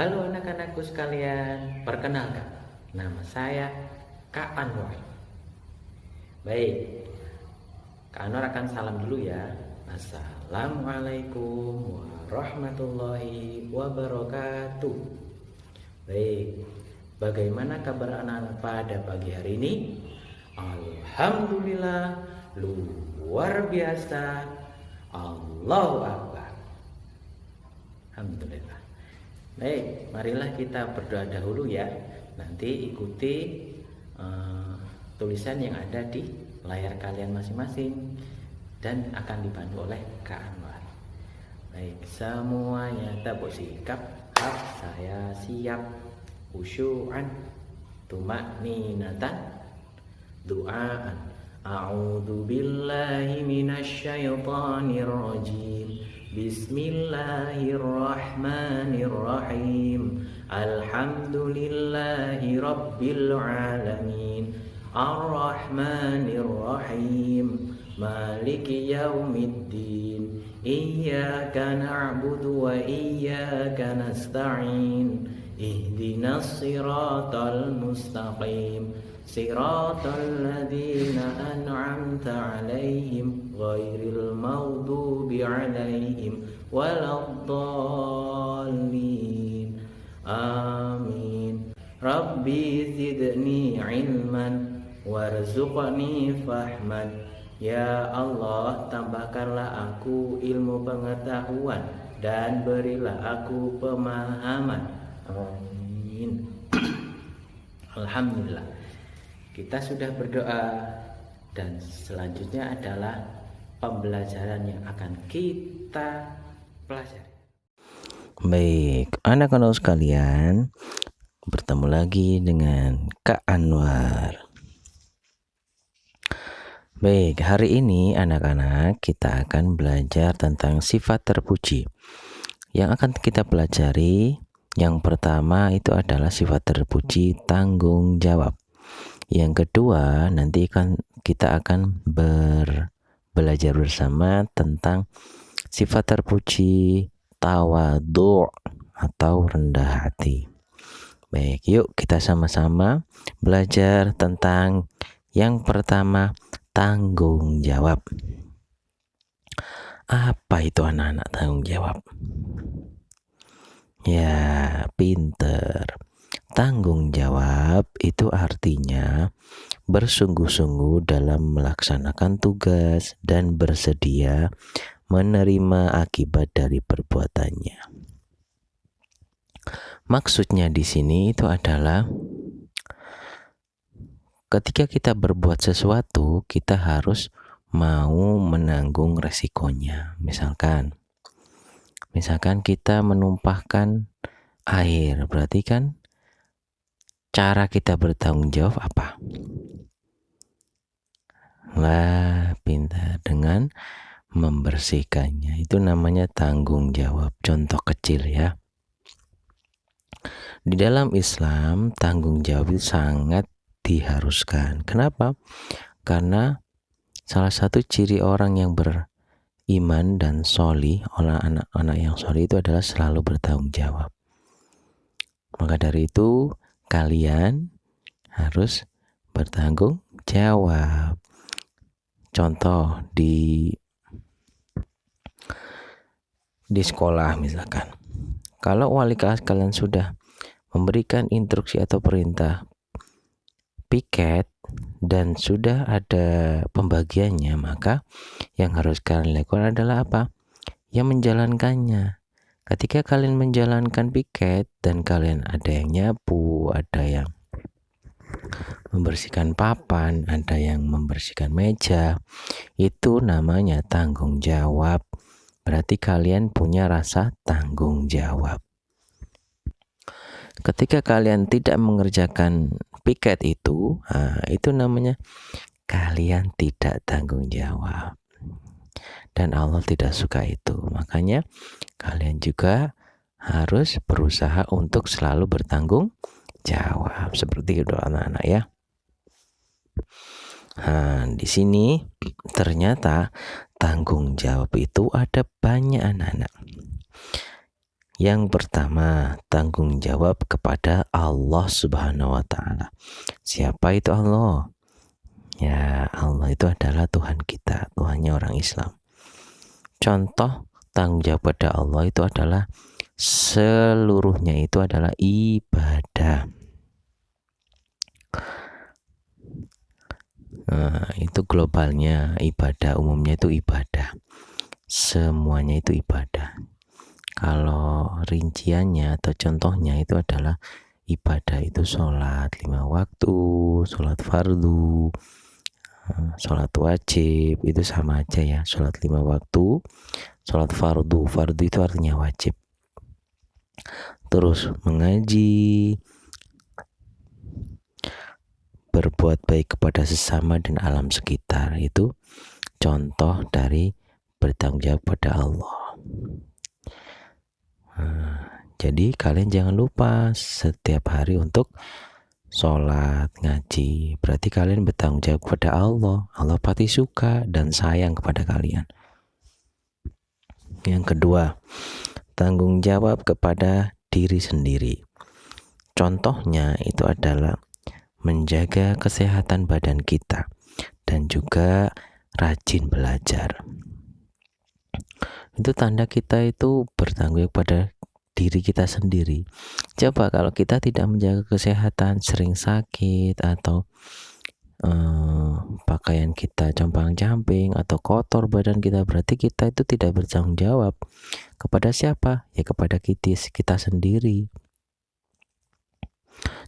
Halo anak-anakku sekalian, perkenalkan, nama saya Kak Anwar. Baik, Kak Anwar akan salam dulu ya. Assalamualaikum warahmatullahi wabarakatuh. Baik, bagaimana kabar anak-anak pada pagi hari ini? Alhamdulillah, luar biasa. Allahu Akbar. Alhamdulillah. Baik, marilah kita berdoa dahulu ya. Nanti ikuti tulisan yang ada di layar kalian masing-masing dan akan dibantu oleh Kak Anwar. Baik, semuanya tabuk sikap. Saya siap. Khusyu'an, tumakninatan, du'aan. A'udzu billahi minasyaitonir rajim. Bismillahirrahmanirrahim. Alhamdulillahi rabbil alamin. Ar-Rahmanir-Rahim. Maliki yaumiddin. Iyyaka na'budu wa iyyaka nasta'in. Ihdinas siratal mustaqim. Siratal ladzina an'amta 'alaihim ghairil maghdubi 'alaihim waladdallin. Amin. Rabbi zidni 'ilman warzuqni fahman. Ya Allah, tambahkanlah aku ilmu pengetahuan dan berilah aku pemahaman. Amin. Alhamdulillah, kita sudah berdoa dan selanjutnya adalah pembelajaran yang akan kita pelajari. Baik, anak-anak sekalian, bertemu lagi dengan Kak Anwar. Baik, hari ini anak-anak kita akan belajar tentang sifat terpuji. Yang akan kita pelajari yang pertama itu adalah sifat terpuji tanggung jawab. Yang kedua, nanti kita akan belajar bersama tentang sifat terpuji tawadhu' atau rendah hati. Baik, yuk kita sama-sama belajar tentang yang pertama, tanggung jawab. Apa itu anak-anak tanggung jawab? Ya, pinter. Tanggung jawab itu artinya bersungguh-sungguh dalam melaksanakan tugas dan bersedia menerima akibat dari perbuatannya. Maksudnya di sini itu adalah ketika kita berbuat sesuatu, kita harus mau menanggung resikonya. Misalkan kita menumpahkan air, berarti kan cara kita bertanggung jawab apa? Wah, pintar, dengan membersihkannya. Itu namanya tanggung jawab. Contoh kecil ya. Di dalam Islam, tanggung jawab itu sangat diharuskan. Kenapa? Karena salah satu ciri orang yang beriman dan solih, oleh anak-anak yang solih itu adalah selalu bertanggung jawab. Maka dari itu, kalian harus bertanggung jawab. Contoh di sekolah misalkan. Kalau wali kelas kalian sudah memberikan instruksi atau perintah piket dan sudah ada pembagiannya, maka yang harus kalian lakukan adalah apa? Ya menjalankannya. Ketika kalian menjalankan piket dan kalian ada yang nyapu, ada yang membersihkan papan, ada yang membersihkan meja, itu namanya tanggung jawab. Berarti kalian punya rasa tanggung jawab. Ketika kalian tidak mengerjakan piket itu namanya kalian tidak tanggung jawab. Dan Allah tidak suka itu. Makanya kalian juga harus berusaha untuk selalu bertanggung jawab. Seperti itu anak-anak ya. Nah, di sini ternyata tanggung jawab itu ada banyak anak-anak. Yang pertama, tanggung jawab kepada Allah Subhanahu wa taala. Siapa itu Allah? Ya, Allah itu adalah Tuhan kita, Tuhannya orang Islam. Contoh tanggung jawab pada Allah itu adalah seluruhnya itu adalah ibadah. Nah, itu globalnya ibadah, umumnya itu ibadah. Semuanya itu ibadah. Kalau rinciannya atau contohnya itu adalah ibadah itu sholat 5 waktu, sholat fardu, sholat wajib, itu sama aja ya. Sholat 5 waktu, sholat fardu, fardu itu artinya wajib. Terus mengaji, berbuat baik kepada sesama dan alam sekitar, itu contoh dari bertanggung jawab pada Allah. Jadi kalian jangan lupa setiap hari untuk sholat, ngaji. Berarti kalian bertanggung jawab kepada Allah. Allah pasti suka dan sayang kepada kalian. Yang kedua, tanggung jawab kepada diri sendiri. Contohnya itu adalah menjaga kesehatan badan kita dan juga rajin belajar. Itu tanda kita itu bertanggung jawab pada diri kita sendiri. Coba kalau kita tidak menjaga kesehatan, sering sakit atau pakaian kita compang-camping atau kotor badan kita, berarti kita itu tidak bertanggung jawab kepada siapa? Ya kepada kita sendiri.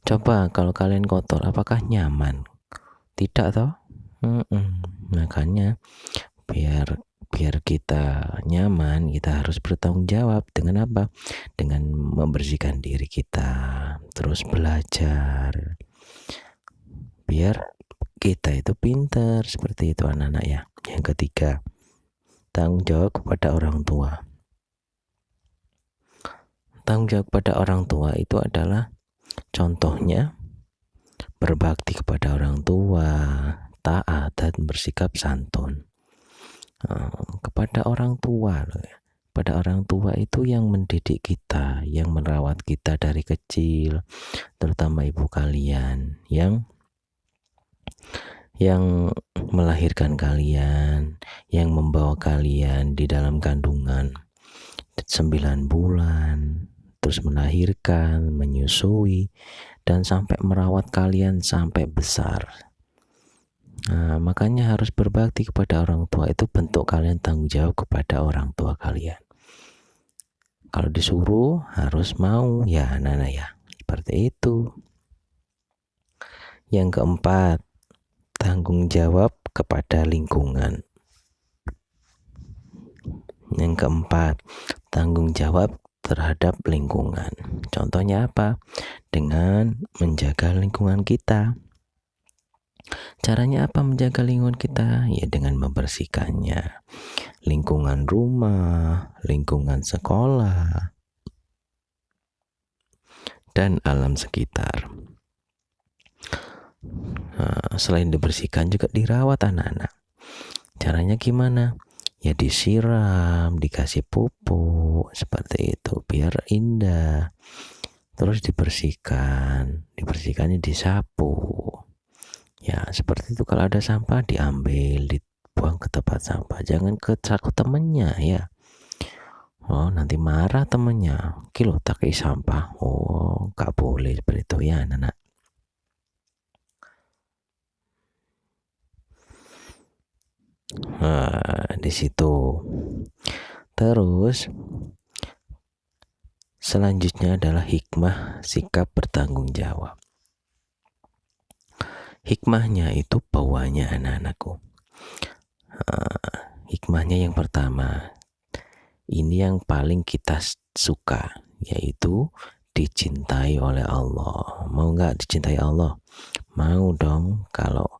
Coba kalau kalian kotor, apakah nyaman? Tidak toh? Makanya biar kita nyaman, kita harus bertanggung jawab dengan apa? Dengan membersihkan diri kita, terus belajar, biar kita itu pintar, seperti itu anak-anak ya. Yang ketiga, tanggung jawab kepada orang tua. Tanggung jawab kepada orang tua itu adalah contohnya berbakti kepada orang tua, taat dan bersikap santun. Kepada orang tua, pada orang tua itu yang mendidik kita, yang merawat kita dari kecil, terutama ibu kalian yang melahirkan kalian, yang membawa kalian di dalam kandungan 9 bulan, terus melahirkan, menyusui, dan sampai merawat kalian sampai besar. Nah, makanya harus berbakti kepada orang tua, itu bentuk kalian tanggung jawab kepada orang tua kalian. Kalau disuruh harus mau ya anak-anak ya, seperti itu. Yang keempat, tanggung jawab kepada lingkungan. Yang keempat, tanggung jawab terhadap lingkungan. Contohnya apa? Dengan menjaga lingkungan kita. Caranya apa menjaga lingkungan kita? Ya dengan membersihkannya. Lingkungan rumah, lingkungan sekolah, dan alam sekitar. Nah, selain dibersihkan juga dirawat anak-anak. Caranya gimana? Ya disiram, dikasih pupuk, seperti itu biar indah. Terus dibersihkannya disapu. Ya seperti itu, kalau ada sampah diambil, dibuang ke tempat sampah, jangan ke saku temennya ya. Oh nanti marah temennya, kilo tak kayak sampah. Oh gak boleh seperti itu ya anak-anak. Nah, di situ. Terus selanjutnya adalah hikmah sikap bertanggung jawab. Hikmahnya itu bawahnya anak-anakku. Hikmahnya yang pertama, ini yang paling kita suka, yaitu dicintai oleh Allah. Mau nggak dicintai Allah? Mau dong. Kalau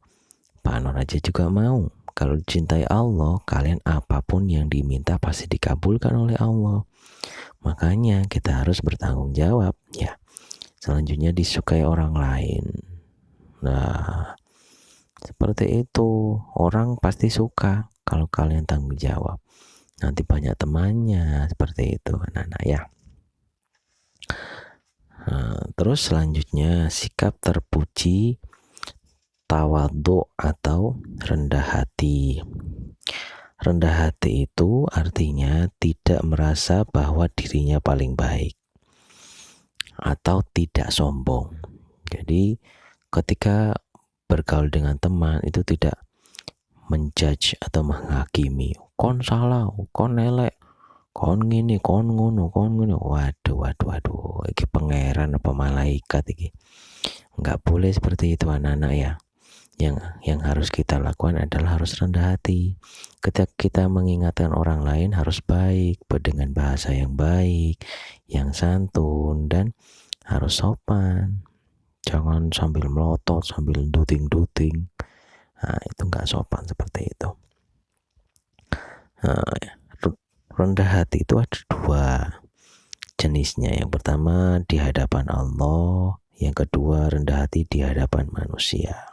Pak Anwar aja juga mau. Kalau dicintai Allah, kalian apapun yang diminta pasti dikabulkan oleh Allah. Makanya kita harus bertanggung jawab ya. Selanjutnya disukai orang lain. Nah, seperti itu. Orang pasti suka kalau kalian tanggung jawab. Nanti banyak temannya, seperti itu anak-anak ya. Terus selanjutnya sikap terpuji, tawadhu atau rendah hati. Rendah hati itu artinya tidak merasa bahwa dirinya paling baik atau tidak sombong. Jadi ketika bergaul dengan teman itu tidak menjudge atau menghakimi, kon salah, kon elek, kon ngini, kon ngono, kon ngono. Waduh, iki pangeran apa malaikat iki? Enggak boleh seperti itu anak-anak ya. Yang harus kita lakukan adalah harus rendah hati. Ketika kita mengingatkan orang lain harus baik, dengan bahasa yang baik, yang santun, dan harus sopan. Jangan sambil melotot, sambil duting-duting. Nah, itu nggak sopan seperti itu. Rendah hati itu ada dua jenisnya. Yang pertama di hadapan Allah, yang kedua rendah hati di hadapan manusia.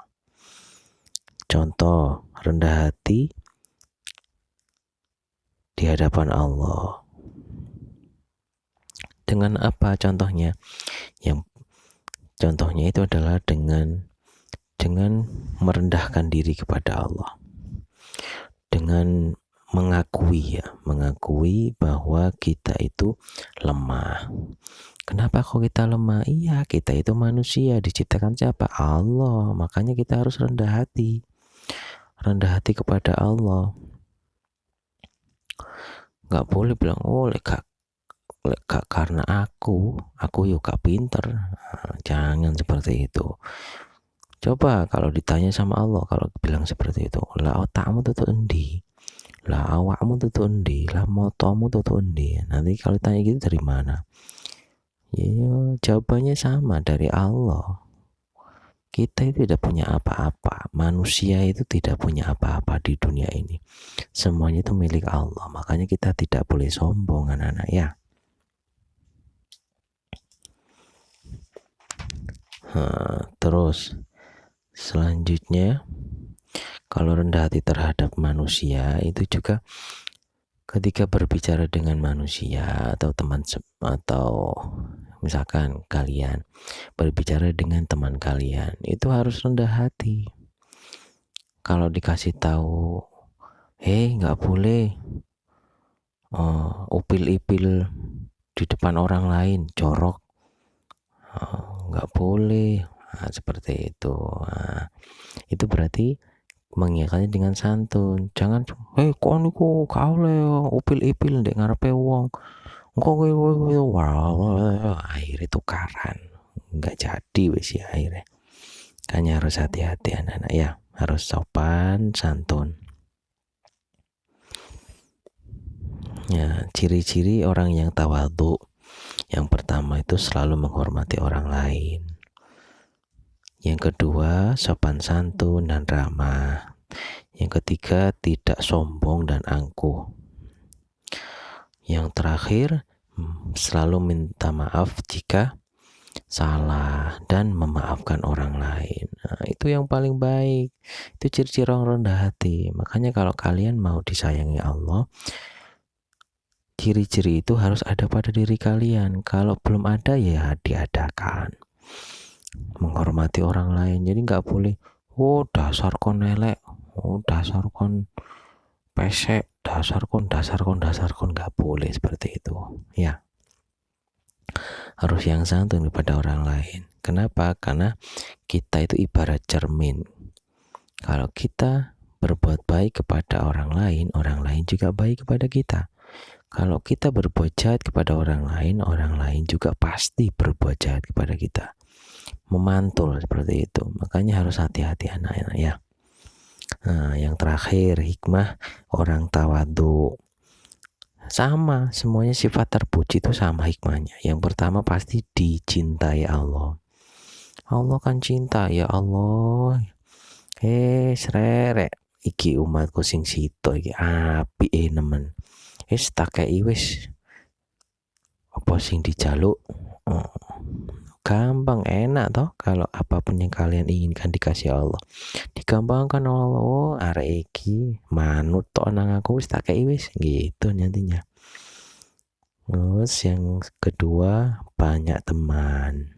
Contoh rendah hati di hadapan Allah. Dengan apa contohnya? Yang contohnya itu adalah dengan merendahkan diri kepada Allah. Dengan mengakui bahwa kita itu lemah. Kenapa kok kita lemah? Iya, kita itu manusia, diciptakan siapa? Allah. Makanya kita harus rendah hati. Rendah hati kepada Allah. Gak boleh bilang, oh lek karena aku yuk gak pinter. Nah, jangan seperti itu. Coba kalau ditanya sama Allah, kalau bilang seperti itu, lah otakmu tuh endi? Lah awakmu tuh endi? Lah motomu tuh endi? Nanti kalau ditanya gitu dari mana? Ya jawabannya sama, dari Allah. Kita itu tidak punya apa-apa. Manusia itu tidak punya apa-apa di dunia ini. Semuanya itu milik Allah. Makanya kita tidak boleh sombong anak-anak ya. Terus selanjutnya, kalau rendah hati terhadap manusia itu juga ketika berbicara dengan manusia atau teman, atau misalkan kalian berbicara dengan teman kalian, itu harus rendah hati. Kalau dikasih tahu, nggak boleh upil-ipil di depan orang lain, jorok, nggak boleh. Nah, seperti itu. Nah, itu berarti mengingatkannya dengan santun. Jangan, kon niku kaule upil-ipil ndek ngarepe wong. Akhirnya tukaran, nggak jadi wis ya akhirnya. Makanya harus hati-hati anak-anak ya, harus sopan santun. Ya, ciri-ciri orang yang tawadhu. Yang pertama itu selalu menghormati orang lain. Yang kedua, sopan santun dan ramah. Yang ketiga, tidak sombong dan angkuh. Yang terakhir, selalu minta maaf jika salah dan memaafkan orang lain. Nah, itu yang paling baik. Itu ciri-ciri orang rendah hati. Makanya kalau kalian mau disayangi Allah, ciri-ciri itu harus ada pada diri kalian. Kalau belum ada ya diadakan. Menghormati orang lain. Jadi nggak boleh, dasar kon elek, dasar kon pesek, dasar kon, nggak boleh seperti itu ya. Harus yang santun kepada orang lain. Kenapa? Karena kita itu ibarat cermin. Kalau kita berbuat baik kepada orang lain juga baik kepada kita. Kalau kita berbuat jahat kepada orang lain juga pasti berbuat jahat kepada kita. Memantul seperti itu. Makanya harus hati-hati anak-anak ya. Nah, yang terakhir, hikmah orang tawadhu. Sama, semuanya sifat terpuji itu sama hikmahnya. Yang pertama pasti dicintai Allah. Allah kan cinta, ya Allah. Srerek iki umatku sing sito iki apik nemen. Tak kei wis apa sing dijaluk. Gampang, enak toh kalau apapun yang kalian inginkan dikasih Allah. Digampangkan Allah, arek iki manut tok nang aku wis tak kei wis gitu nantinya. Terus yang kedua, banyak teman.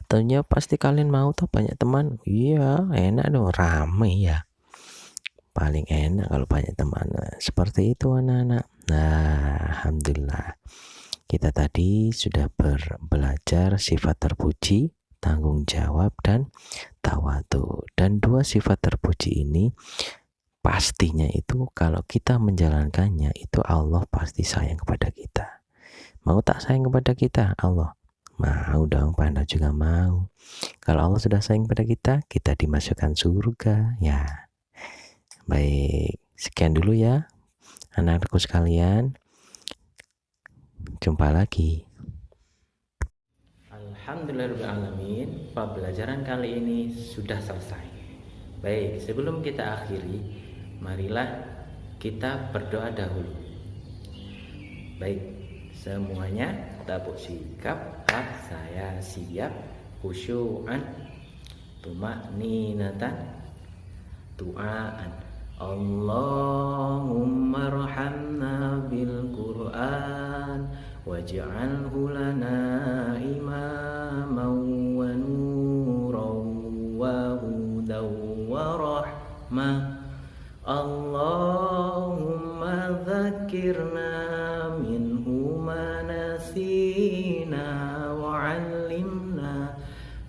Tentunya pasti kalian mau tuh banyak teman. Iya, enak dong, rame ya. Paling enak kalau banyak teman. Nah, seperti itu anak-anak. Nah, alhamdulillah. Kita tadi sudah belajar sifat terpuji, tanggung jawab, dan tawadu. Dan dua sifat terpuji ini pastinya itu kalau kita menjalankannya itu Allah pasti sayang kepada kita. Mau tak sayang kepada kita? Allah mau dong, Panda juga mau. Kalau Allah sudah sayang kepada kita, kita dimasukkan surga ya. Baik, sekian dulu ya anak-anakku sekalian. Jumpa lagi. Alhamdulillahirrahmanirrahim, pembelajaran kali ini sudah selesai. Baik, sebelum kita akhiri, marilah kita berdoa dahulu. Baik, semuanya tabuk sikap, saya siap, khusyu'an, tuma'ninatan, tu'aan. Allahumma arhamna bil Qur'an waj'alhu lana imaman wa nuran wa hudan wa rahmah. Allahumma dzakirna minhu ma nasina wa 'allimna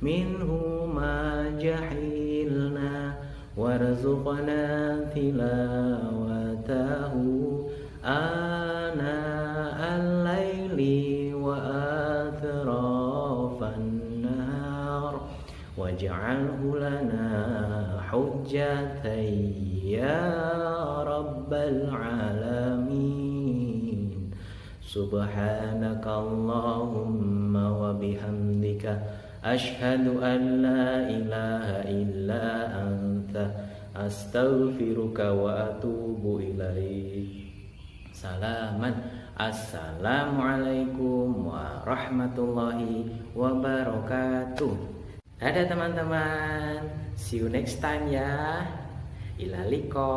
minhu ma jahilna warzuqna tilawatahu ana al-laili wa atrafan nahar waj'alhu lana hujjatan ya rabbal alamin. Subhanakallahumma wa bihamdika ashhadu an la ilaha illa anta astaghfiruka wa atubu ilaik. Salaman. Assalamualaikum warahmatullahi wabarakatuh. Dadah teman-teman. See you next time ya. Ila liko.